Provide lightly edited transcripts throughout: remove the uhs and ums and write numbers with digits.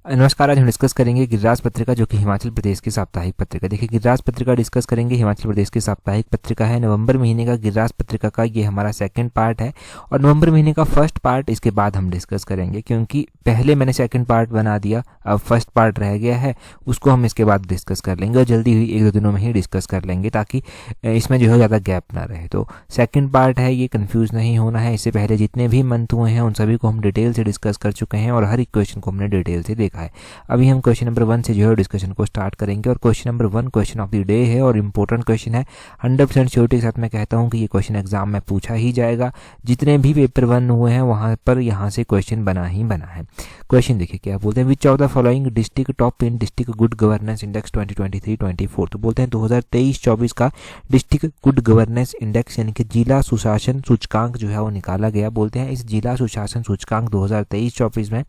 नमस्कार। आज हम डिस्कस करेंगे गिरिराज पत्रिका, जो कि हिमाचल प्रदेश की साप्ताहिक पत्रिका। देखिए, गिरिराज पत्रिका डिस्कस करेंगे, हिमाचल प्रदेश की साप्ताहिक पत्रिका है। नवंबर महीने का गिरिराज पत्रिका का ये हमारा सेकंड पार्ट है और नवंबर महीने का फर्स्ट पार्ट इसके बाद हम डिस्कस करेंगे, क्योंकि पहले मैंने सेकंड पार्ट बना दिया, अब फर्स्ट पार्ट रह गया है, उसको हम इसके बाद डिस्कस कर लेंगे और जल्दी हुई 1-2 दिनों में ही डिस्कस कर लेंगे, ताकि इसमें जो है ज़्यादा गैप ना रहे। तो सेकंड पार्ट है, ये कंफ्यूज नहीं होना है। इससे पहले जितने भी मंथ हुए हैं उन सभी को हम डिटेल से डिस्कस कर चुके हैं और हर एक क्वेश्चन को हमने डिटेल से देखा है। अभी हम क्वेश्चन नंबर 1 से जो है डिस्कशन को स्टार्ट करेंगे और question number 1 question of the day है और इंपॉर्टेंट क्वेश्चन है। 100% श्योरिटी के साथ मैं कहता हूं कि ये क्वेश्चन एग्जाम में पूछा ही जाएगा। जितने भी पेपर 1 हुए हैं वहां पर यहाँ से क्वेश्चन बना ही बना है। क्वेश्चन देखिए क्या बोलते हैं, which of the following district top in district good governance index 2023-24। तो बोलते हैं 2023-24 का डिस्ट्रिक्ट गुड गवर्नेंस इंडेक्स यानी कि जिला सुशासन सूचकांक जो है वो निकाला गया। बोलते हैं इस जिला सुशासन सूचकांक 2023-24 में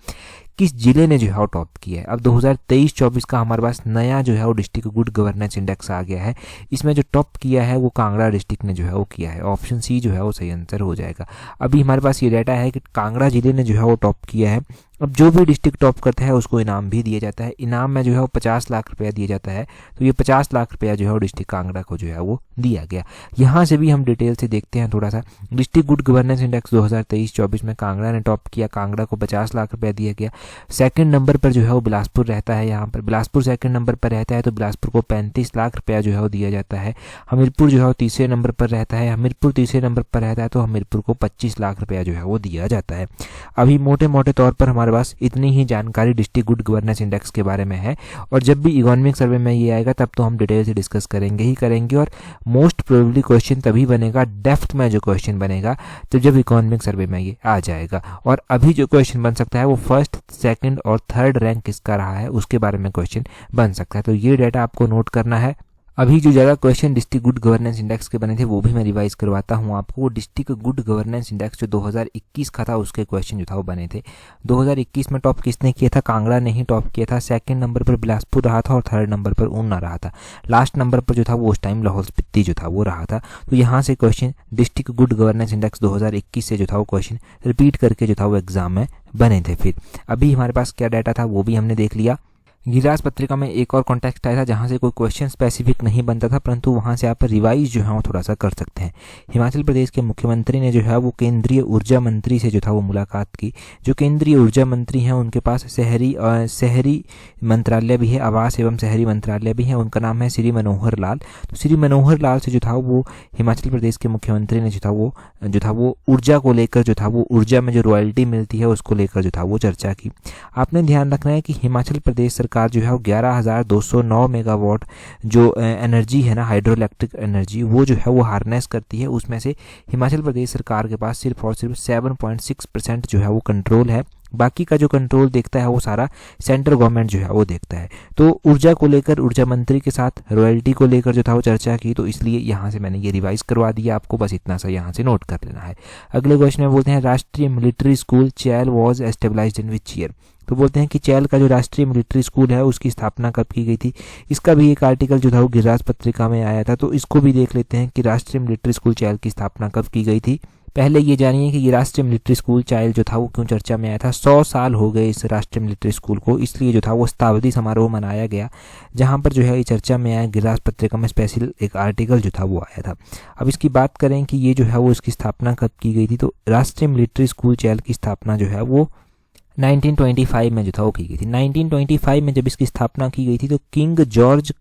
किस जिले ने जो है वो टॉप किया है। अब 2023-24 का हमारे पास नया जो है वो डिस्ट्रिक्ट गुड गवर्नेंस इंडेक्स आ गया है। इसमें जो टॉप किया है वो कांगड़ा डिस्ट्रिक्ट ने जो है वो किया है। ऑप्शन सी जो है वो सही आंसर हो जाएगा। अभी हमारे पास ये डाटा है कि कांगड़ा जिले ने जो है वो टॉप किया है। अब जो भी डिस्ट्रिक्ट टॉप करता है उसको इनाम भी दिया जाता है। इनाम में जो है वो 50 लाख रुपया दिया जाता है। तो ये 50 लाख रुपया जो है वो डिस्ट्रिक्ट कांगड़ा को जो है वो दिया गया। यहाँ से भी हम डिटेल से देखते हैं थोड़ा सा। डिस्ट्रिक्ट गुड गवर्नेंस इंडेक्स 2023-24 में कांगड़ा ने टॉप किया, कांगड़ा को 50 लाख रुपया दिया गया। सेकंड नंबर पर जो है वो बिलासपुर रहता है। यहाँ पर बिलासपुर सेकंड नंबर पर रहता है, तो बिलासपुर को 35 लाख रुपया जो है वो दिया जाता है। हमीरपुर जो है वो तीसरे नंबर पर रहता है, हमीरपुर तीसरे नंबर पर रहता है, तो हमीरपुर को 25 लाख रुपया जो है वो दिया जाता है। अभी मोटे मोटे तौर पर हमारे पास इतनी ही जानकारी डिस्ट्रिक्ट गुड गवर्नेंस इंडेक्स के बारे में है और जब भी इकोनॉमिक सर्वे में ये आएगा तब तो हम डिटेल से डिस्कस करेंगे ही करेंगे। और मोस्ट प्रोबेबली क्वेश्चन तभी बनेगा, डेप्थ में जो क्वेश्चन बनेगा, तो जब इकोनॉमिक सर्वे में ये आ जाएगा। और अभी जो क्वेश्चन बन सकता है वो फर्स्ट, सेकंड और थर्ड रैंक किसका रहा है उसके बारे में क्वेश्चन बन सकता है। तो ये डाटा आपको नोट करना है। अभी जो ज़्यादा question district good governance index के बने थे वो भी मैं रिवाइज करवाता हूँ आपको। वो डिस्ट्रिक्ट गुड गवर्नेंस इंडेक्स जो 2021 का था उसके क्वेश्चन जो था वो बने थे। 2021 में टॉप किसने किया था? कांगड़ा ने ही टॉप किया था। सेकंड नंबर पर बिलासपुर रहा था और थर्ड नंबर पर ऊना रहा था। लास्ट नंबर पर जो था वो उस टाइम लाहौल स्पीति जो था वो रहा था। तो यहाँ से question district good governance index 2021 से जो था वो क्वेश्चन रिपीट करके जो था वो एग्जाम में बने थे। फिर अभी हमारे पास क्या डाटा था वो भी हमने देख लिया। गिरिराज पत्रिका में एक और कॉन्टेक्स्ट आया था जहां से कोई क्वेश्चन स्पेसिफिक नहीं बनता था, परंतु वहां से आप रिवाइज जो है वो थोड़ा सा कर सकते हैं। हिमाचल प्रदेश के मुख्यमंत्री ने जो है वो केंद्रीय ऊर्जा मंत्री से जो था वो मुलाकात की। जो केंद्रीय ऊर्जा मंत्री हैं उनके पास शहरी मंत्रालय भी है, आवास एवं शहरी मंत्रालय भी है। उनका नाम है श्री मनोहर लाल। तो श्री मनोहर लाल से जो था वो हिमाचल प्रदेश के मुख्यमंत्री ने जो था वो ऊर्जा को लेकर जो था वो ऊर्जा में जो रॉयल्टी मिलती है उसको लेकर जो था वो चर्चा की। आपने ध्यान रखना है कि हिमाचल प्रदेश सरकार जो है वो 11,209 मेगावाट जो एनर्जी है ना, हाइड्रो इलेक्ट्रिक एनर्जी, वो जो है वो हार्नेस करती है। उसमें से हिमाचल प्रदेश सरकार के पास सिर्फ और सिर्फ 7.6% जो है वो कंट्रोल है। बाकी का जो कंट्रोल देखता है वो सारा सेंट्रल गवर्नमेंट जो है वो देखता है। तो ऊर्जा को लेकर ऊर्जा मंत्री के साथ रॉयल्टी को लेकर जो था वो चर्चा की, तो इसलिए यहाँ से मैंने ये रिवाइज करवा दिया आपको, बस इतना सा यहाँ से नोट कर लेना है। अगले क्वेश्चन में बोलते हैं राष्ट्रीय military school Chail was established in which year. तो बोलते हैं कि चैल का जो राष्ट्रीय मिलिट्री स्कूल है उसकी स्थापना कब की गई थी। इसका भी एक आर्टिकल जो था वो गिरिराज पत्रिका में आया था, तो इसको भी देख लेते हैं कि राष्ट्रीय मिलिट्री स्कूल चैल की स्थापना कब की गई थी। पहले ये जानिए कि ये राष्ट्रीय मिलिट्री स्कूल चैल जो था वो क्यों चर्चा में आया था। 100 साल हो गए इस राष्ट्रीय मिलिट्री स्कूल को, इसलिए जो था वो शताब्दी समारोह मनाया गया, जहां पर जो है ये चर्चा में आया। गिरिराज पत्रिका में स्पेशल एक आर्टिकल जो था वो आया था। अब इसकी बात करें कि ये जो है वो इसकी स्थापना कब की गई थी, तो राष्ट्रीय मिलिट्री स्कूल चैल की स्थापना जो है वो 1925 में जो था वो की गई थी। 1925 में जब इसकी स्थापना की गई थी तो किंग जॉर्ज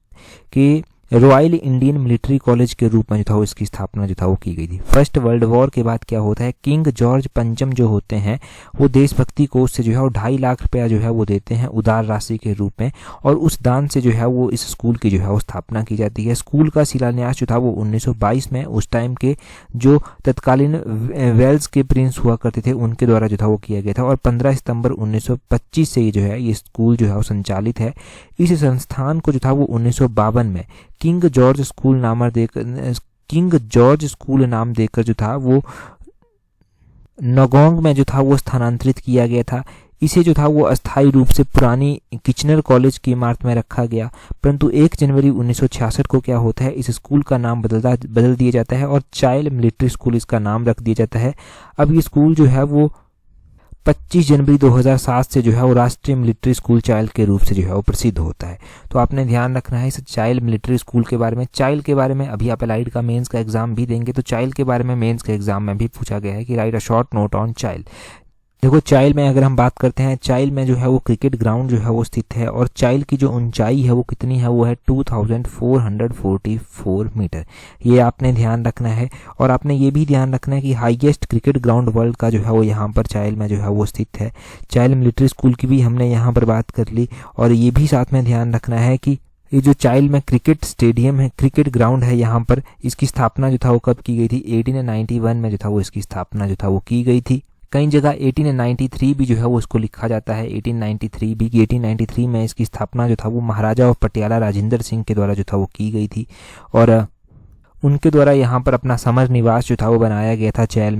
के रॉयल इंडियन मिलिट्री कॉलेज के रूप में जो था वो इसकी स्थापना जो था वो की गई थी। फर्स्ट वर्ल्ड वॉर के बाद क्या होता है, किंग जॉर्ज पंचम जो होते हैं वो देशभक्ति कोष से जो है वो 2.5 लाख रुपया जो है वो देते हैं उदार राशि के रूप में, और उस दान से जो है वो इस स्कूल की जो है वो स्थापना की जाती है। स्कूल का शिलान्यास जो था वो 1922 में उस टाइम के जो तत्कालीन वेल्स के प्रिंस हुआ करते थे उनके द्वारा जो था वो किया गया था, और 15 सितंबर 1925 से जो है ये स्कूल जो है वो संचालित है। इस संस्थान को जो था वो 1952 में किंग जॉर्ज स्कूल नाम देकर जो था वो नगोंग में जो था वो स्थानांतरित किया गया था। इसे जो था वो अस्थायी रूप से पुरानी किचनर कॉलेज की इमारत में रखा गया, परंतु 1 जनवरी 1966 को क्या होता है, इस स्कूल का नाम बदल दिया जाता है और चाइल्ड मिलिट्री स्कूल इसका नाम रख दिया जाता है। अब ये स्कूल जो है वो 25 जनवरी 2007 से जो है वो राष्ट्रीय मिलिट्री स्कूल चाइल्ड के रूप से जो है वो प्रसिद्ध होता है। तो आपने ध्यान रखना है इस चाइल्ड मिलिट्री स्कूल के बारे में। चाइल्ड के बारे में अभी आप एलाइड का मेंस का एग्जाम भी देंगे, तो चाइल्ड के बारे में मेंस के एग्जाम में भी पूछा गया है कि right a short note on child. देखो चाइल्ड में अगर हम बात करते हैं, चाइल्ड में जो है वो क्रिकेट ग्राउंड जो है वो स्थित है, और चाइल्ड की जो ऊंचाई है वो कितनी है, वो है 2444 मीटर। ये आपने ध्यान रखना है। और आपने ये भी ध्यान रखना है कि हाईएस्ट क्रिकेट ग्राउंड वर्ल्ड का जो है वो यहाँ पर चाइल्ड में जो है वो स्थित है। चाइल्ड मिलिट्री स्कूल की भी हमने यहाँ पर बात कर ली। और ये भी साथ में ध्यान रखना है कि ये जो चाइल्ड में क्रिकेट स्टेडियम है, क्रिकेट ग्राउंड है, यहाँ पर इसकी स्थापना जो था वो कब की गई थी, 1891 में जो था वो इसकी स्थापना जो था वो की गई थी। कई जगह 1893 भी जो है वो इसको लिखा जाता है, 1893 भी, 1893 में इसकी स्थापना जो था वो महाराजा ऑफ पटियाला राजेंद्र सिंह के द्वारा जो था वो की गई थी। और उनके द्वारा यहाँ पर अपना समर निवास जो था वो बनाया गया था चैल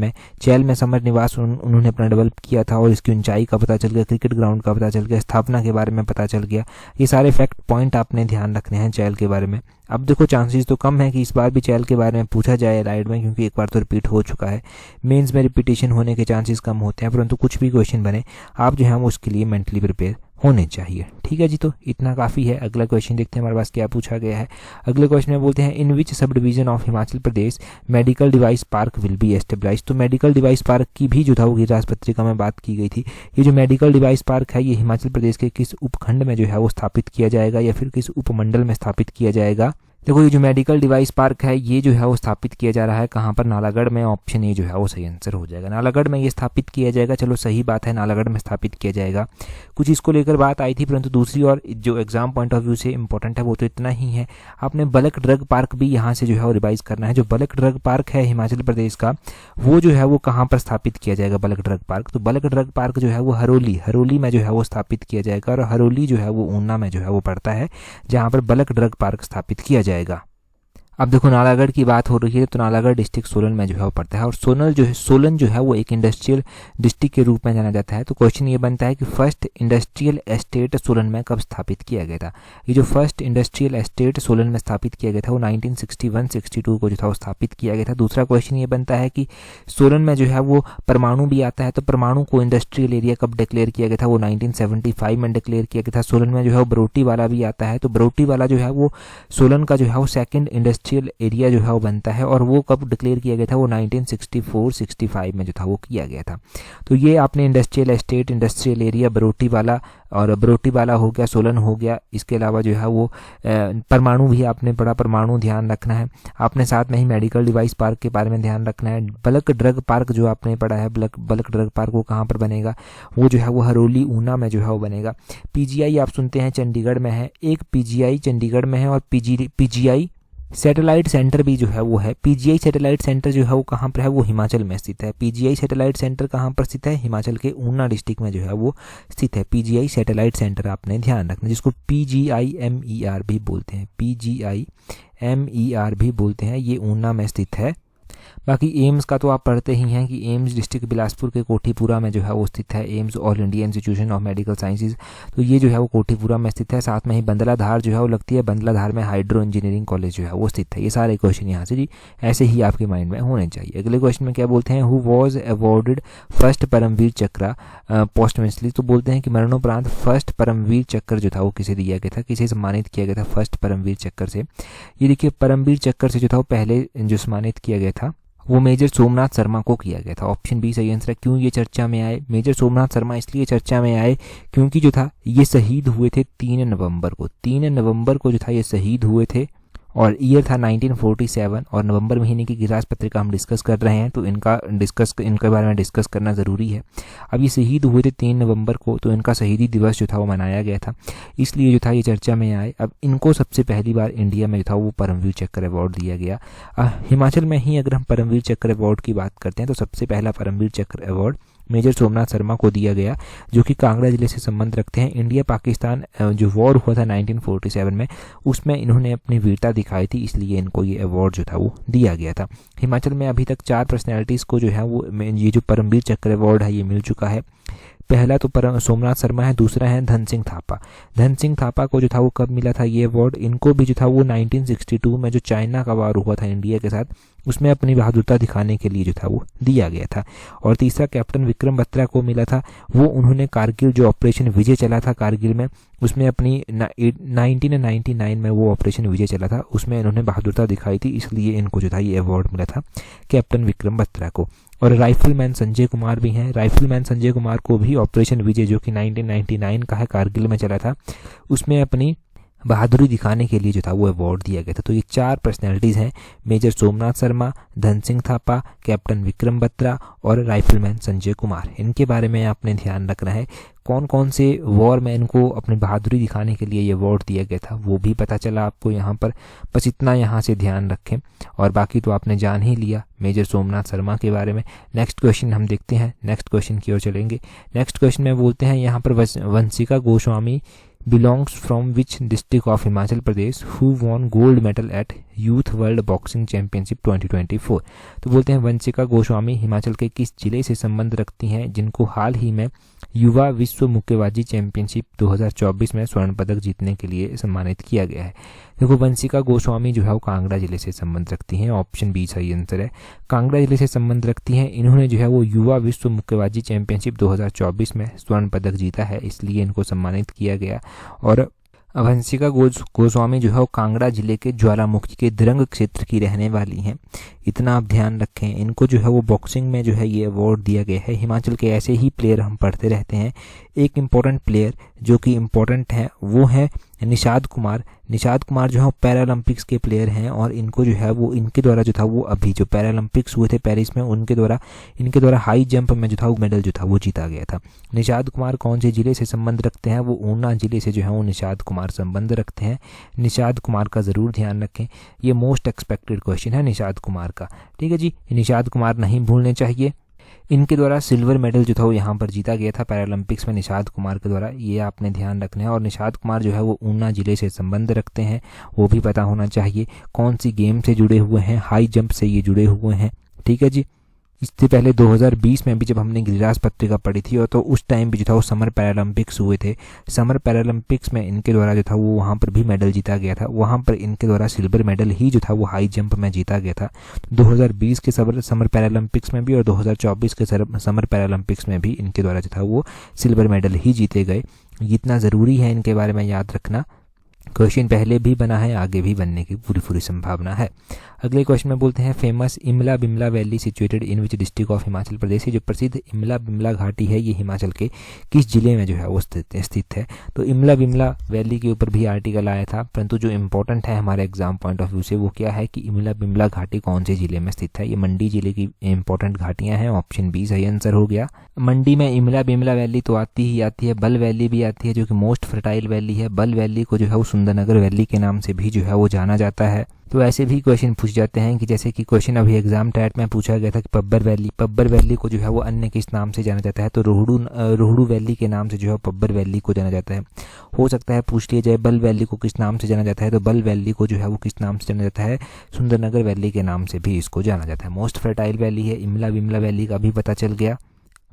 में समर निवास उन्होंने अपना डेवलप किया था। और इसकी ऊंचाई का पता चल गया, क्रिकेट ग्राउंड का पता चल गया, स्थापना के बारे में पता चल गया। ये सारे फैक्ट पॉइंट आपने ध्यान रखने हैं चैल के बारे में। अब देखो चांसेस तो कम है कि इस बार भी चैल के बारे में पूछा जाए एलाइड में, क्योंकि एक बार तो रिपीट हो चुका है। मेंस में रिपीटेशन होने के चांसेस कम होते हैं, परंतु कुछ भी क्वेश्चन बने आप जो है उसके लिए मेंटली प्रिपेयर होने चाहिए। ठीक है जी, तो इतना काफ़ी है। अगला क्वेश्चन देखते हैं हमारे पास क्या पूछा गया है। अगले क्वेश्चन में बोलते हैं in which subdivision of Himachal Pradesh medical device park will be establish. तो मेडिकल डिवाइस पार्क की भी जो था वो गिरिराज पत्रिका में बात की गई थी। ये जो मेडिकल डिवाइस पार्क है ये हिमाचल प्रदेश के किस उपखंड में जो है वो स्थापित किया जाएगा, या फिर किस उपमंडल में स्थापित किया जाएगा। देखो ये जो मेडिकल डिवाइस पार्क है ये जो है वो स्थापित किया जा रहा है कहाँ पर, नालागढ़ में। ऑप्शन ए जो है वो सही आंसर हो जाएगा, नालागढ़ में ये स्थापित किया जाएगा। चलो सही बात है, नालागढ़ में स्थापित किया जाएगा। कुछ इसको लेकर बात आई थी, परंतु दूसरी और जो एग्जाम पॉइंट ऑफ व्यू से इंपॉर्टेंट है वो तो इतना ही है। आपने बलक ड्रग पार्क भी यहाँ से जो है वो रिवाइज करना है। जो बलक ड्रग पार्क है हिमाचल प्रदेश का, वो जो है वो कहाँ पर स्थापित किया जाएगा बलक ड्रग पार्क। तो बलक ड्रग पार्क जो है वो हरोली में जो है वो स्थापित किया जाएगा। और हरोली जो है वो ऊना में जो है वो पड़ता है, जहाँ पर बलक ड्रग पार्क स्थापित किया जाएगा। अब देखो नालागढ़ की बात हो रही है, तो नालागढ़ डिस्ट्रिक्ट सोलन में जो है वो पड़ता है। और सोलन जो है वो एक इंडस्ट्रियल डिस्ट्रिक्ट के रूप में जाना जाता है। तो क्वेश्चन ये बनता है कि फर्स्ट इंडस्ट्रियल एस्टेट सोलन में कब स्थापित किया गया था। ये जो फर्स्ट इंडस्ट्रियल एस्टेट सोलन में स्थापित किया गया था वो 1961-62 को जो था वो स्थापित किया गया था। दूसरा क्वेश्चन ये बनता है कि सोलन में जो है वो परमाणु भी आता है, तो परमाणु को इंडस्ट्रियल एरिया कब डिक्लेयर किया गया था, वो 1975 में डिक्लेयर किया गया था। सोलन में जो है वो बरोटी वाला भी आता है, तो बरोटी वाला जो है वो सोलन का जो है वो सेकेंड इंडस्ट्रियल एरिया जो है वो बनता है। और वो कब डिक्लेयर किया गया था, वो 1964-65 में जो था वो किया गया था। तो ये आपने industrial estate, industrial area, Baroti वाला, और बरोटी वाला हो गया, सोलन हो गया। इसके अलावा जो है वो परमाणु भी आपने पढ़ा, परमाणु ध्यान रखना है। आपने साथ में ही मेडिकल डिवाइस पार्क के बारे में ध्यान रखना है। बलक ड्रग पार्क जो आपने पढ़ा है, बलक ड्रग पार्क वो कहाँ पर बनेगा, वो जो है वो हरोली ऊना में जो है वो बनेगा। पीजीआई आप सुनते हैं चंडीगढ़ में है, एक पीजीआई चंडीगढ़ में है, और पीजीआई सैटेलाइट सेंटर भी जो है वो है। पीजीआई सैटेलाइट सेंटर जो है वो कहाँ पर है, वो हिमाचल में स्थित है। पीजीआई सैटेलाइट सेंटर कहाँ पर स्थित है, हिमाचल के ऊना डिस्ट्रिक्ट में जो है वो स्थित है। पीजीआई सैटेलाइट सेंटर आपने ध्यान रखना, जिसको PGIMER भी बोलते हैं, PGIMER भी बोलते हैं, ये ऊना में स्थित है। बाकी एम्स का तो आप पढ़ते ही हैं कि एम्स डिस्ट्रिक्ट बिलासपुर के कोठीपुरा में जो है वो स्थित है। AIIMS all India institution of medical sciences, तो ये जो है वो कोठीपुरा में स्थित है। साथ में ही बंदलाधार जो है वो लगती है, बंदलाधार में हाइड्रो इंजीनियरिंग कॉलेज जो है वो स्थित है। ये सारे क्वेश्चन यहाँ से जी ऐसे ही आपके माइंड में होने चाहिए। अगले क्वेश्चन में क्या बोलते हैं, who was awarded first Param Vir Chakra posthumously. तो बोलते हैं कि मरणोपरांत फर्स्ट परमवीर चक्र जो था वो किसे दिया गया था, किसे सम्मानित किया गया था फर्स्ट परमवीर चक्र से। ये देखिए परमवीर चक्र से जो था वो पहले जो सम्मानित किया गया था वो मेजर सोमनाथ शर्मा को किया गया था। ऑप्शन बी सही आंसर है। क्यों ये चर्चा में आए, मेजर सोमनाथ शर्मा इसलिए चर्चा में आए क्योंकि जो था ये शहीद हुए थे 3 नवंबर को। 3 नवंबर को जो था ये शहीद हुए थे, और ईयर था 1947। और नवंबर महीने की गिरिराज पत्रिका हम डिस्कस कर रहे हैं, तो इनके बारे में डिस्कस करना ज़रूरी है। अब ये शहीद हुए थे 3 नवंबर को, तो इनका शहीदी दिवस जो था वो मनाया गया था, इसलिए जो था ये चर्चा में आए। अब इनको सबसे पहली बार इंडिया में जो था वो परमवीर चक्र अवार्ड दिया गया। हिमाचल में ही अगर हम परमवीर चक्र अवार्ड की बात करते हैं तो सबसे पहला परमवीर चक्र अवार्ड मेजर सोमनाथ शर्मा को दिया गया, जो कि कांगड़ा जिले से संबंध रखते हैं। इंडिया पाकिस्तान जो वॉर हुआ था 1947 में, उसमें इन्होंने अपनी वीरता दिखाई थी, इसलिए इनको ये अवार्ड जो था वो दिया गया था। हिमाचल में अभी तक 4 पर्सनैलिटीज़ को जो है वो ये जो परमवीर चक्र अवार्ड है ये मिल चुका है। पहला तो सोमनाथ शर्मा है, दूसरा है धन सिंह थापा। धन सिंह थापा को जो था वो कब मिला था ये अवार्ड? इनको भी जो था वो 1962 में जो चाइना का वार हुआ था इंडिया के साथ, उसमें अपनी बहादुरता दिखाने के लिए जो था वो दिया गया था। और तीसरा कैप्टन विक्रम बत्रा को मिला था, वो उन्होंने कारगिल जो ऑपरेशन विजय चला था कारगिल में, उसमें अपनी 1999 में वो ऑपरेशन विजय चला था, उसमें इन्होंने बहादुरता दिखाई थी, इसलिए इनको जो था ये अवार्ड मिला था कैप्टन विक्रम बत्रा को। और राइफलमैन संजय कुमार भी हैं। राइफलमैन संजय कुमार को भी ऑपरेशन विजय जो कि 1999 का है, कारगिल में चला था, उसमें अपनी बहादुरी दिखाने के लिए जो था वो अवार्ड दिया गया था। तो ये 4 पर्सनैलिटीज़ हैं, मेजर सोमनाथ शर्मा, धन सिंह थापा, कैप्टन विक्रम बत्रा और राइफलमैन संजय कुमार। इनके बारे में आपने ध्यान रखना है। कौन कौन से वॉर में इनको अपनी बहादुरी दिखाने के लिए ये अवार्ड दिया गया था वो भी पता चला आपको यहाँ पर, बस इतना यहाँ से ध्यान रखें। और बाकी तो आपने जान ही लिया मेजर सोमनाथ शर्मा के बारे में। नेक्स्ट क्वेश्चन हम देखते हैं, नेक्स्ट क्वेश्चन की ओर चलेंगे। नेक्स्ट क्वेश्चन में बोलते हैं यहाँ पर Vanshika Goswami belongs from which district of Himachal Pradesh who won gold medal at Youth World Boxing Championship 2024। तो बोलते हैं वंशिका गोस्वामी हिमाचल के किस जिले से संबंध रखती हैं जिनको हाल ही में युवा विश्व मुक्केबाजी चैंपियनशिप 2024 में स्वर्ण पदक जीतने के लिए सम्मानित किया गया है। देखो वंशिका गोस्वामी जो है वो कांगड़ा जिले से संबंध रखती हैं, ऑप्शन बी सही आंसर है, कांगड़ा जिले से संबंध रखती हैं। इन्होंने जो है वो युवा विश्व मुक्केबाजी चैंपियनशिप 2024 में स्वर्ण पदक जीता है, इसलिए इनको सम्मानित किया गया। और वंशिका गोस्वामी जो है वो कांगड़ा जिले के ज्वालामुखी के दिरंग क्षेत्र की रहने वाली हैं, इतना आप ध्यान रखें। इनको जो है वो बॉक्सिंग में जो है ये अवार्ड दिया गया है। हिमाचल के ऐसे ही प्लेयर हम पढ़ते रहते हैं। एक इम्पॉर्टेंट प्लेयर जो कि इम्पॉर्टेंट है वो है निषाद कुमार। निषाद कुमार जो है पैरालंपिक्स के प्लेयर हैं और इनको जो है वो इनके द्वारा जो था वो अभी जो पैरालंपिक्स हुए थे पेरिस में, उनके द्वारा इनके द्वारा हाई जंप में जो था वो मेडल जो था वो जीता गया था। निषाद कुमार कौन से जिले से संबंध रखते हैं? वो ऊना जिले से जो है वो निषाद कुमार संबंध रखते हैं। निषाद कुमार का ज़रूर ध्यान रखें, ये मोस्ट एक्सपेक्टेड क्वेश्चन है निषाद कुमार का। ठीक है जी, निषाद कुमार नहीं भूलने चाहिए। इनके द्वारा सिल्वर मेडल जो था वो यहाँ पर जीता गया था पैरालंपिक्स में निषाद कुमार के द्वारा, ये आपने ध्यान रखना है। और निषाद कुमार जो है वो ऊना जिले से संबंध रखते हैं, वो भी पता होना चाहिए। कौन सी गेम से जुड़े हुए हैं? हाई जंप से ये जुड़े हुए हैं। ठीक है जी। इससे पहले 2020 में भी जब हमने गिरिराज पत्रिका पढ़ी थी और तो उस टाइम भी जो था वो समर पैरालंपिक्स हुए थे। समर पैरालंपिक्स में इनके द्वारा जो था वो वहाँ पर भी मेडल जीता गया था, वहाँ पर इनके द्वारा सिल्वर मेडल ही जो था वो हाई जंप में जीता गया था। 2020 के समर पैरालंपिक्स में भी और 2024 के समर पैरालंपिक्स में भी इनके द्वारा जो था वो सिल्वर मेडल ही जीते गए। इतना ज़रूरी है इनके बारे में याद रखना। क्वेश्चन पहले भी बना है, आगे भी बनने की पूरी संभावना है। अगले क्वेश्चन में बोलते हैं famous Imla Bimla valley situated in which district of Himachal Pradesh. ये जो प्रसिद्ध इमला बिमला घाटी है ये हिमाचल के किस जिले में जो है वो स्थित है? तो इमला बिमला वैली के ऊपर भी आर्टिकल आया था, परंतु जो इम्पोर्टेंट है हमारे एग्जाम पॉइंट ऑफ व्यू से वो क्या है कि इमला बिमला घाटी कौन से जिले में स्थित है? ये मंडी जिले की इंपॉर्टेंट घाटियां हैं, ऑप्शन बी सही आंसर हो गया। मंडी में इमला बिमला वैली तो आती ही आती है, बल वैली भी आती है जो कि मोस्ट फर्टाइल वैली है। बल वैली को जो है वो सुंदरनगर वैली के नाम से भी जो है वो जाना जाता है। तो ऐसे भी क्वेश्चन पूछ जाते हैं कि जैसे कि क्वेश्चन अभी एग्जाम टाइट में पूछा गया था कि पब्बर वैली को जो है वो अन्य किस नाम से जाना जाता है? तो रोहड़ू वैली के नाम से जो है पब्बर वैली को जाना जाता है। हो सकता है पूछ लिया जाए बल वैली को किस नाम से जाना जाता है? तो बल वैली को जो है वो किस नाम से जाना जाता है? सुंदरनगर वैली के नाम से भी इसको जाना जाता है। मोस्ट फर्टाइल वैली है। इमला बिमला वैली का भी पता चल गया।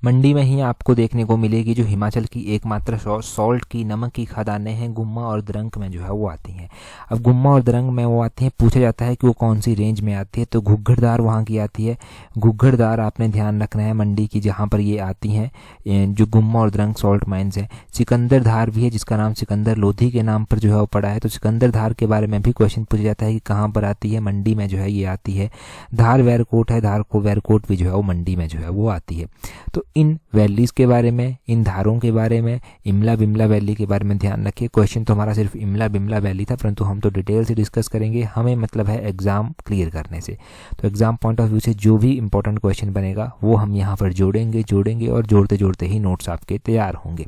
मंडी में ही आपको देखने को मिलेगी जो हिमाचल की एकमात्र सॉल्ट की नमक की खदानें हैं, गुम्मा और दरंग में जो है वो आती हैं। अब गुम्मा और दरंग में वो आती हैं, पूछा जाता है कि वो कौन सी रेंज में आती है? तो घुग्घरदार वहाँ की आती है। घुग्घरदार आपने ध्यान रखना है मंडी की, जहाँ पर ये आती हैं जो गुम्मा और दरंग सॉल्ट माइंस हैं। सिकंदरधार भी है जिसका नाम सिकंदर लोधी के नाम पर जो है वो पड़ा है। तो सिकंदरधार के बारे में भी क्वेश्चन पूछा जाता है कि कहाँ पर आती है? मंडी में जो है ये आती है। धार वैरकोट है, धार को वैरकोट भी जो है वो मंडी में जो है वो आती है। तो इन वैलीज के बारे में, इन धारों के बारे में, इमला बिमला वैली के बारे में ध्यान रखिए। क्वेश्चन तो हमारा सिर्फ इमला बिमला वैली था, परंतु हम तो डिटेल से डिस्कस करेंगे। हमें मतलब है एग्जाम क्लियर करने से। तो एग्जाम पॉइंट ऑफ व्यू से जो भी इंपॉर्टेंट क्वेश्चन बनेगा वो हम यहाँ पर जोड़ेंगे और जोड़ते ही नोट्स आपके तैयार होंगे।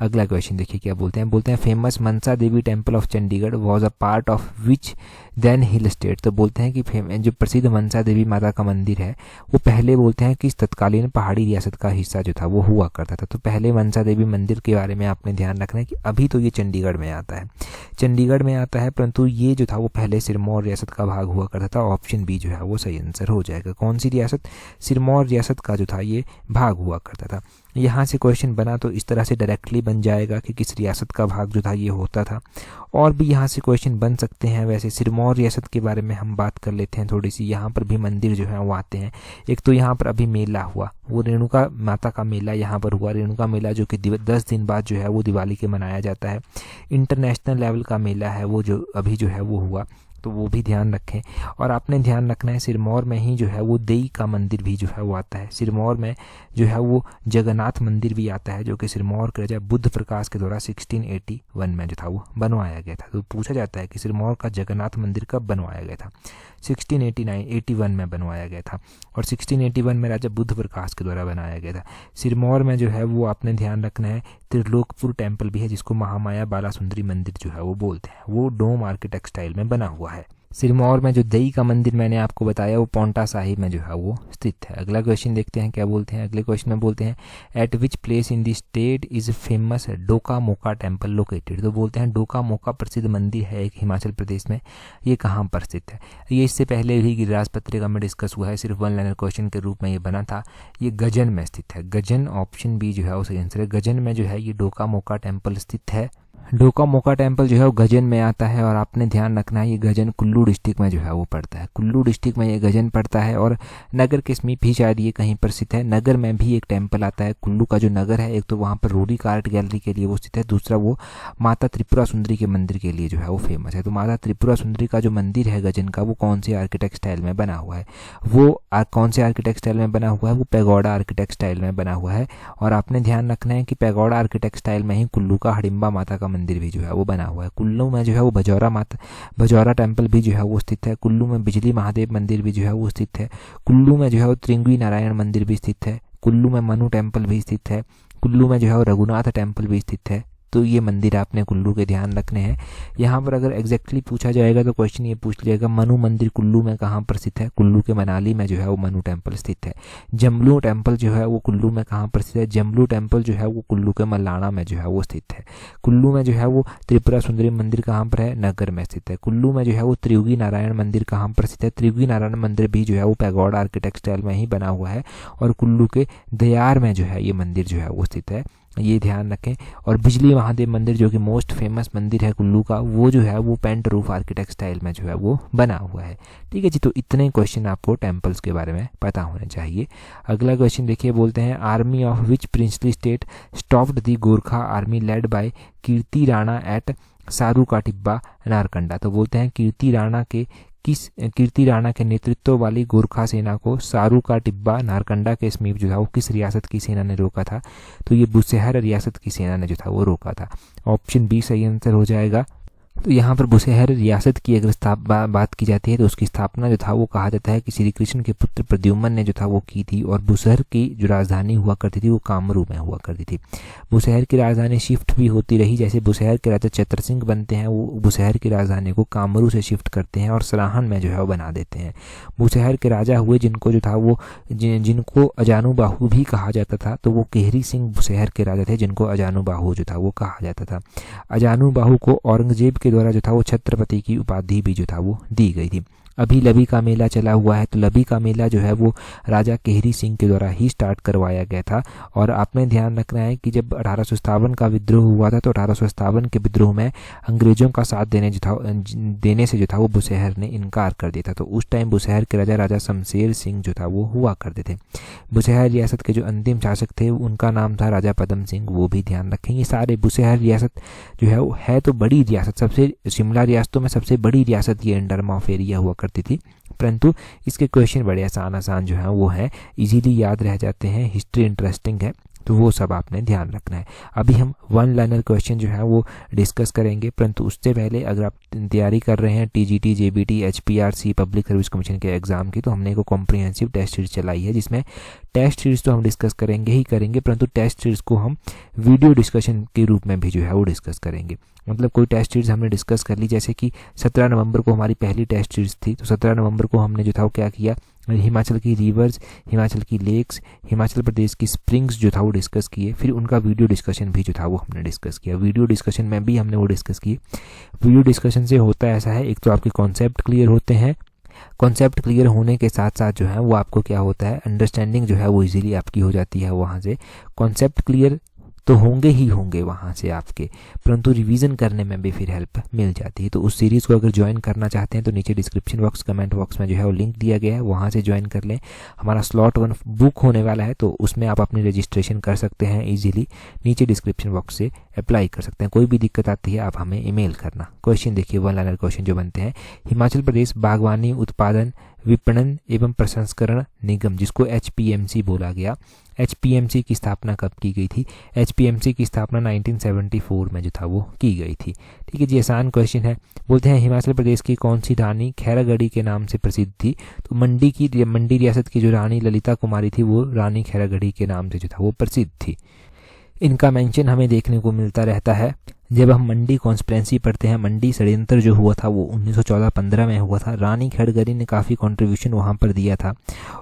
अगला क्वेश्चन देखिए क्या बोलते हैं famous Mansa Devi temple of Chandigarh was a part of which then hill state. तो बोलते हैं कि जो प्रसिद्ध मनसा देवी माता का मंदिर है वो पहले बोलते हैं कि इस तत्कालीन पहाड़ी रियासत का हिस्सा जो था वो हुआ करता था। तो पहले मनसा देवी मंदिर के बारे में आपने ध्यान रखना है कि अभी तो ये चंडीगढ़ में आता है, चंडीगढ़ में आता है, परंतु ये जो था वो पहले सिरमौर रियासत का भाग हुआ करता था। ऑप्शन बी जो है वो सही आंसर हो जाएगा। कौन सी रियासत? सिरमौर रियासत का जो था ये भाग हुआ करता था। यहाँ से क्वेश्चन बना तो इस तरह से डायरेक्टली बन जाएगा कि किस रियासत का भाग जो था ये होता था। और भी यहाँ से क्वेश्चन बन सकते हैं। वैसे सिरमौर रियासत के बारे में हम बात कर लेते हैं थोड़ी सी। यहाँ पर भी मंदिर जो है वो आते हैं। एक तो यहाँ पर अभी मेला हुआ, वो रेणुका माता का मेला यहाँ पर हुआ। रेणुका मेला जो कि 10 दिन बाद जो है वो दिवाली के मनाया जाता है। इंटरनेशनल लेवल का मेला है वो जो अभी जो है वो हुआ, तो वो भी ध्यान रखें। और आपने ध्यान रखना है सिरमौर में ही जो है वो देई का मंदिर भी जो है वो आता है। सिरमौर में जो है वो जगन्नाथ मंदिर भी आता है, जो कि सिरमौर के राजा बुद्ध प्रकाश के द्वारा 1681 में जो था वो बनवाया गया था। तो पूछा जाता है कि सिरमौर का जगन्नाथ मंदिर कब बनवाया गया था? 1681 में बनवाया गया था, और 1681 में राजा बुद्ध प्रकाश के द्वारा बनाया गया था। सिरमौर में जो है वो आपने ध्यान रखना है त्रिलोकपुर टेम्पल भी है, जिसको महामाया बाला सुंदरी मंदिर जो है वो बोलते हैं। वो डोम आर्किटेक्ट स्टाइल में बना हुआ है। सिरमौर में जो देई का मंदिर मैंने आपको बताया वो पौंटा साहिब में जो है वो स्थित है। अगला क्वेश्चन देखते हैं क्या बोलते हैं। अगले क्वेश्चन में बोलते हैं eight which place in the state is famous डोका मोका टेम्पल लोकेटेड। तो बोलते हैं डोका मोका प्रसिद्ध मंदिर है एक हिमाचल प्रदेश में, ये कहाँ पर स्थित है? ये इससे पहले भी गिरिराज पत्रिका में डिस्कस हुआ है, सिर्फ 1 लाइनर क्वेश्चन के रूप में ये बना था। ये गजन में स्थित है। गजन, ऑप्शन बी जो है वो सही आंसर है। गजन में जो है ये डोका मोका टेम्पल स्थित है। डोका मोका टेम्पल जो है वो गजन में आता है, और आपने ध्यान रखना है ये गजन कुल्लू डिस्ट्रिक्ट में जो है वो पड़ता है। कुल्लू डिस्ट्रिक्ट में ये गजन पड़ता है, और नगर के समीप ही शायद ये कहीं पर स्थित है। नगर में भी एक टेम्पल आता है। कुल्लू का जो नगर है, एक तो वहाँ पर रूडी का आर्ट गैलरी के लिए वो स्थित है, दूसरा वो माता त्रिपुरा सुंदरी के मंदिर के लिए जो है वो फेमस है। तो माता त्रिपुरा सुंदरी का जो मंदिर है गजन का, वो कौन से आर्किटेक्ट स्टाइल में बना हुआ है? वो कौन से आर्किटेक्ट स्टाइल में बना हुआ है? वो पैगोडा आर्किटेक्ट स्टाइल में बना हुआ है। और आपने ध्यान रखना है कि पैगोडा आर्किटेक्ट स्टाइल में ही कुल्लू का हडिम्बा माता का मंदिर भी जो है वो बना हुआ है। कुल्लू में जो है वो बजौरा टेम्पल भी जो है वो स्थित है। कुल्लू में बिजली महादेव मंदिर भी जो है वो स्थित है। कुल्लू में जो है वो त्रिंगवी नारायण मंदिर भी स्थित है। कुल्लू में मनु टेम्पल भी स्थित है। कुल्लू में जो है वो रघुनाथ टेम्पल भी स्थित है। तो ये मंदिर आपने कुल्लू के ध्यान रखने हैं। यहाँ पर अगर एग्जैक्टली पूछा जाएगा तो क्वेश्चन ये पूछ लिएगा मनु मंदिर कुल्लू में कहाँ पर स्थित है? कुल्लू के मनाली में जो है वो मनु टेम्पल स्थित है। जमलू टेम्पल जो है वो कुल्लू में कहाँ पर स्थित है? जमलू टेम्पल जो है वो कुल्लू के मलाना में जो है वो स्थित है। कुल्लू में जो है वो त्रिपुरा सुंदरी मंदिर कहाँ पर है? नगर में स्थित है। कुल्लू में जो है वो त्रियुगी नारायण मंदिर कहाँ पर स्थित है? त्रियुगी नारायण मंदिर भी जो है वो पैगोडा आर्किटेक्ट स्टाइल में ही बना हुआ है, और कुल्लू के दयार में जो है ये मंदिर जो है वो स्थित है। ये ध्यान रखें। और बिजली महादेव मंदिर जो कि मोस्ट फेमस मंदिर है कुल्लू का, वो जो है वो पेंट रूफ आर्किटेक्ट स्टाइल में जो है वो बना हुआ है। ठीक है जी, तो इतने क्वेश्चन आपको टेम्पल्स के बारे में पता होने चाहिए। अगला क्वेश्चन देखिए, बोलते हैं army of which princely state stopped the Gorkha army led by Kirti Rana at Saru का टिब्बा नारकंडा। तो बोलते हैं कीर्ति राणा के नेतृत्व वाली गोरखा सेना को सारू का टिब्बा नारकंडा के समीप जो था वो किस रियासत की सेना ने रोका था? तो ये बुशहर रियासत की सेना ने जो था वो रोका था। ऑप्शन बी सही आंसर हो जाएगा। तो यहाँ पर बुशहर रियासत की अगर बात की जाती है तो उसकी स्थापना जो था वो कहा जाता है कि श्री कृष्ण के पुत्र प्रद्युम्न ने जो था वो की थी, और बुशहर की जो राजधानी हुआ करती थी वो कामरू में हुआ करती थी। बुशहर की राजधानी शिफ्ट भी होती रही, जैसे बुशहर के राजा चतर सिंह बनते हैं वो बुशहर की राजधानी को कामरू से शिफ्ट करते हैं और सराहन में जो है वो बना देते हैं। बुशहर के राजा हुए जिनको जो था वो जिनको अजानुबाहु भी कहा जाता था, तो वो केहरी सिंह बुशहर के राजा थे जिनको अजानुबाहु जो था वो कहा जाता था। अजानुबाहु को औरंगजेब के द्वारा जो था वो छत्रपति की उपाधि भी जो था वो दी गई थी। अभी लबी का मेला चला हुआ है, तो लबी का मेला जो है वो राजा केहरी सिंह के द्वारा ही स्टार्ट करवाया गया था। और आपने ध्यान रखना है कि जब 1857 का विद्रोह हुआ था, तो 1857 के विद्रोह में अंग्रेजों का साथ देने से जो था वो बुशहर ने इनकार कर दिया था। तो उस टाइम बुशहर के राजा शमशेर सिंह जो था वो हुआ करते थे। बुशहर रियासत के जो अंतिम शासक थे उनका नाम था राजा पदम सिंह, वो भी ध्यान रखेंगे। सारे बुशहर रियासत जो है वो है तो बड़ी रियासत, सबसे शिमला रियासतों में सबसे बड़ी रियासत ये अंडर ऑफ एरिया हुआ करती थी, परंतु इसके क्वेश्चन बड़े आसान जो है वो है, इजीली याद रह जाते हैं, हिस्ट्री इंटरेस्टिंग है, तो वो सब आपने ध्यान रखना है। अभी हम 1 लाइनर क्वेश्चन जो है वो डिस्कस करेंगे, परंतु उससे पहले अगर आप तैयारी कर रहे हैं TGT, JBT, HPRC public service commission के एग्जाम की, तो हमने एक कॉम्प्रिहेंसिव टेस्ट सीरीज चलाई है, जिसमें टेस्ट सीरीज तो हम डिस्कस करेंगे, परंतु टेस्ट सीरीज को हम वीडियो डिस्कशन के रूप में भी जो है वो डिस्कस करेंगे। मतलब कोई टेस्ट सीरीज हमने डिस्कस कर ली, जैसे कि 17 नवंबर को हमारी पहली टेस्ट सीरीज थी, तो 17 नवंबर को हमने जो था वो क्या किया, हिमाचल की रिवर्स, हिमाचल की लेक्स, हिमाचल प्रदेश की स्प्रिंग्स जो था वो डिस्कस किए। फिर उनका वीडियो डिस्कशन भी जो था वो हमने डिस्कस किया। वीडियो डिस्कशन में भी हमने वो डिस्कस किए। वीडियो डिस्कशन से होता ऐसा है, एक तो आपके कॉन्सेप्ट क्लियर होते हैं, कॉन्सेप्ट क्लियर होने के साथ साथ जो है वो आपको क्या होता है, अंडरस्टैंडिंग जो है वो इजीली आपकी हो जाती है वहाँ से। कॉन्सेप्ट क्लियर तो होंगे ही होंगे वहाँ से आपके, परंतु रिवीजन करने में भी फिर हेल्प मिल जाती है। तो उस सीरीज़ को अगर ज्वाइन करना चाहते हैं तो नीचे डिस्क्रिप्शन बॉक्स, कमेंट बॉक्स में जो है वो लिंक दिया गया है, वहाँ से ज्वाइन कर लें। हमारा स्लॉट 1 बुक होने वाला है, तो उसमें आप अपनी रजिस्ट्रेशन कर सकते हैं ईजिली, नीचे डिस्क्रिप्शन बॉक्स से अप्लाई कर सकते हैं। कोई भी दिक्कत आती है आप हमें ईमेल करना। क्वेश्चन देखिए, 1 लाइनर क्वेश्चन जो बनते हैं। हिमाचल प्रदेश बागवानी उत्पादन विपणन एवं प्रसंस्करण निगम, जिसको HPMC बोला गया, HPMC की स्थापना कब की गई थी? HPMC की स्थापना 1974 में जो था वो की गई थी। ठीक है जी, आसान क्वेश्चन है। बोलते हैं हिमाचल प्रदेश की कौन सी रानी खैरागढ़ी के नाम से प्रसिद्ध थी? तो मंडी रियासत की जो रानी ललिता कुमारी थी वो रानी खैरागढ़ी के नाम से जो था वो प्रसिद्ध थी। इनका मेंशन हमें देखने को मिलता रहता है जब हम मंडी कॉन्स्पिरेंसी पढ़ते हैं। मंडी षड्यंत्र जो हुआ था वो 1914-15 में हुआ था। रानी खैरागढ़ी ने काफ़ी कंट्रीब्यूशन वहाँ पर दिया था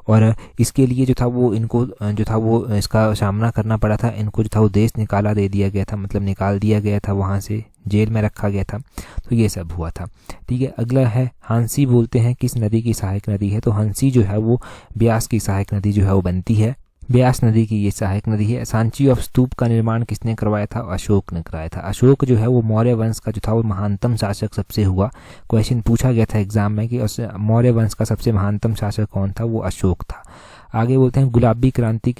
और इसके लिए जो था वो इनको जो था वो इसका सामना करना पड़ा था। इनको जो था वो देश निकाला दे दिया गया था, मतलब निकाल दिया गया था वहाँ से, जेल में रखा गया था। तो ये सब हुआ था। ठीक है, अगला है हांसी बोलते हैं किस नदी की सहायक नदी है? तो हांसी जो है वो ब्यास की सहायक नदी जो है वो बनती है। ब्यास नदी की ये सहायक नदी है। सांची ऑफ स्तूप का निर्माण किसने करवाया था? अशोक ने कराया था। अशोक जो है वो मौर्य वंश का जो था वो महानतम शासक सबसे हुआ। क्वेश्चन पूछा गया था एग्जाम में कि मौर्य वंश का सबसे महानतम शासक कौन था? वो अशोक था। आगे बोलते हैं गुलाबी क्रांति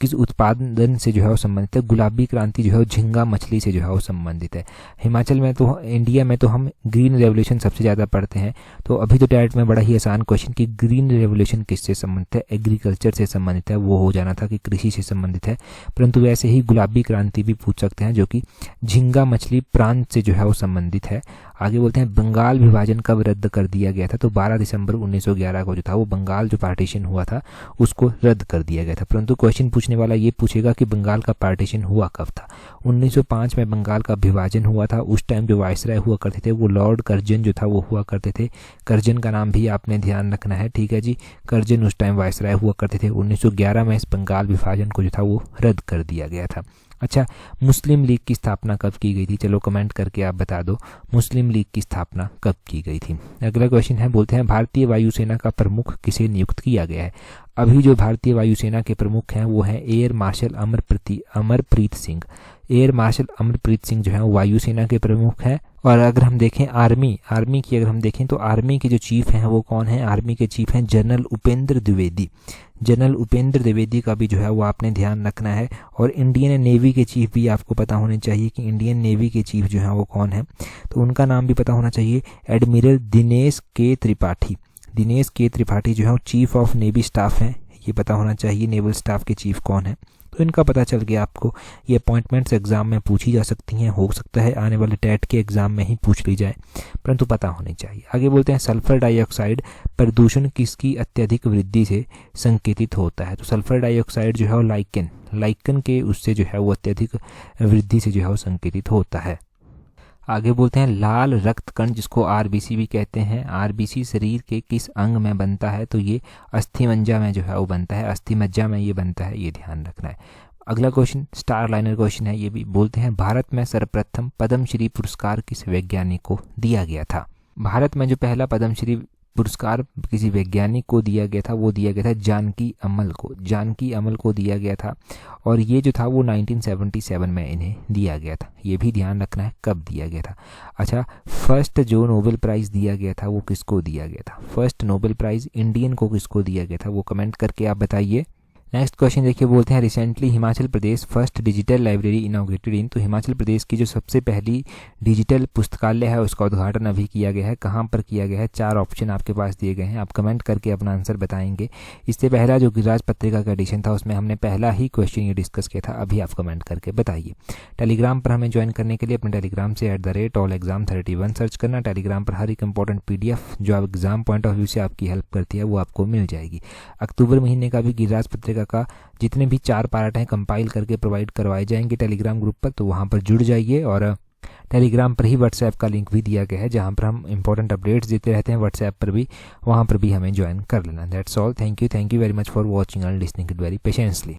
किस उत्पादन से जो है वो संबंधित है? गुलाबी क्रांति जो है वो झींगा मछली से जो है वो संबंधित है। हिमाचल में तो, इंडिया में तो हम ग्रीन रेवोल्यूशन सबसे ज़्यादा पढ़ते हैं। तो अभी तो डायरेक्ट में बड़ा ही आसान क्वेश्चन कि ग्रीन रेवोल्यूशन किससे संबंधित है? एग्रीकल्चर से संबंधित है, वो हो जाना था कि कृषि से संबंधित है। परंतु वैसे ही गुलाबी क्रांति भी पूछ सकते हैं जो कि झींगा मछली प्रांत से जो है वो संबंधित है। आगे बोलते हैं बंगाल विभाजन कब रद्द कर दिया गया था? तो 12 दिसंबर 1911 को जो था वो बंगाल जो पार्टीशन हुआ था उसको रद्द कर दिया गया था। परंतु क्वेश्चन पूछने वाला ये पूछेगा कि बंगाल का पार्टीशन हुआ कब था? 1905 में बंगाल का विभाजन हुआ था। उस टाइम जो वायसराय हुआ करते थे वो लॉर्ड कर्जन जो था वो हुआ करते थे। कर्जन का नाम भी आपने ध्यान रखना है। ठीक है जी, कर्जन उस टाइम वायसराय हुआ करते थे। 1911 में इस बंगाल विभाजन को जो था वो रद्द कर दिया गया था। अच्छा, मुस्लिम लीग की स्थापना कब की गई थी? चलो कमेंट करके आप बता दो, मुस्लिम लीग की स्थापना कब की गई थी। अगला क्वेश्चन है, बोलते हैं भारतीय वायुसेना का प्रमुख किसे नियुक्त किया गया है? अभी जो भारतीय वायुसेना के प्रमुख हैं वो हैं air marshal Amarpreet Singh. Air marshal Amarpreet Singh जो है वो वायुसेना के प्रमुख हैं। और अगर हम देखें आर्मी की अगर हम देखें तो आर्मी के जो चीफ हैं वो कौन है? आर्मी के चीफ हैं जनरल उपेंद्र द्विवेदी। जनरल उपेंद्र द्विवेदी का भी जो है वो आपने ध्यान रखना है। और इंडियन नेवी के चीफ भी आपको पता होने चाहिए कि इंडियन नेवी के चीफ जो है वो कौन है, तो उनका नाम भी पता होना चाहिए। एडमिरल दिनेश के त्रिपाठी। दिनेश के त्रिपाठी जो है वो चीफ ऑफ नेवी स्टाफ हैं, ये पता होना चाहिए नेवल स्टाफ के चीफ कौन है। तो इनका पता चल गया आपको। ये अपॉइंटमेंट्स एग्जाम में पूछी जा सकती हैं, हो सकता है आने वाले टेट के एग्जाम में ही पूछ ली जाए, परंतु पता होनी चाहिए। आगे बोलते हैं सल्फर डाइऑक्साइड प्रदूषण किसकी अत्यधिक वृद्धि से संकेतित होता है? तो सल्फर डाइऑक्साइड जो है वो लाइकन के उससे जो है वो अत्यधिक वृद्धि से जो है वो संकेतित होता है। आगे बोलते हैं लाल रक्त कण जिसको RBC भी कहते हैं, RBC शरीर के किस अंग में बनता है? तो ये अस्थि मज्जा में जो है वो बनता है, अस्थि मज्जा में ये बनता है, ये ध्यान रखना है। अगला क्वेश्चन स्टार लाइनर क्वेश्चन है, ये भी बोलते हैं भारत में सर्वप्रथम पद्मश्री पुरस्कार किस वैज्ञानिक को दिया गया था? भारत में जो पहला पद्मश्री पुरस्कार किसी वैज्ञानिक को दिया गया था वो दिया गया था जानकी अमल को। जानकी अमल को दिया गया था और ये जो था वो 1977 में इन्हें दिया गया था। ये भी ध्यान रखना है कब दिया गया था। अच्छा, फर्स्ट जो नोबेल प्राइज़ दिया गया था वो किसको दिया गया था? फर्स्ट नोबेल प्राइज़ इंडियन को किसको दिया गया था? वो कमेंट करके आप बताइए। नेक्स्ट क्वेश्चन देखिए, बोलते हैं recently Himachal Pradesh first digital library inaugurated इन। तो हिमाचल प्रदेश की जो सबसे पहली डिजिटल पुस्तकालय है उसका उद्घाटन अभी किया गया है। कहाँ पर किया गया है? 4 ऑप्शन आपके पास दिए गए हैं, आप कमेंट करके अपना आंसर बताएंगे। इससे पहला जो गिरिराज पत्रिका का एडिशन था उसमें हमने पहला ही क्वेश्चन ये डिस्कस किया था, अभी आप कमेंट करके बताइए। टेलीग्राम पर हमें ज्वाइन करने के लिए अपने टेलीग्राम से @allexam31 सर्च करना। टेलीग्राम पर हर एक इंपॉर्टेंट PDF जो आप एग्जाम पॉइंट ऑफ व्यू से आपकी हेल्प करती है वो आपको मिल जाएगी। अक्टूबर महीने का भी गिरिराज पत्रिका का जितने भी 4 पार्ट हैं कंपाइल करके प्रोवाइड करवाए जाएंगे टेलीग्राम ग्रुप पर, तो वहां पर जुड़ जाइए और टेलीग्राम पर ही व्हाट्सएप का लिंक भी दिया गया है, जहाँ पर हम इंपॉर्टेंट अपडेट्स देते रहते हैं व्हाट्सएप पर भी, वहाँ पर भी हमें ज्वाइन कर लेना। That's all, thank you very much for watching and listening it very patiently.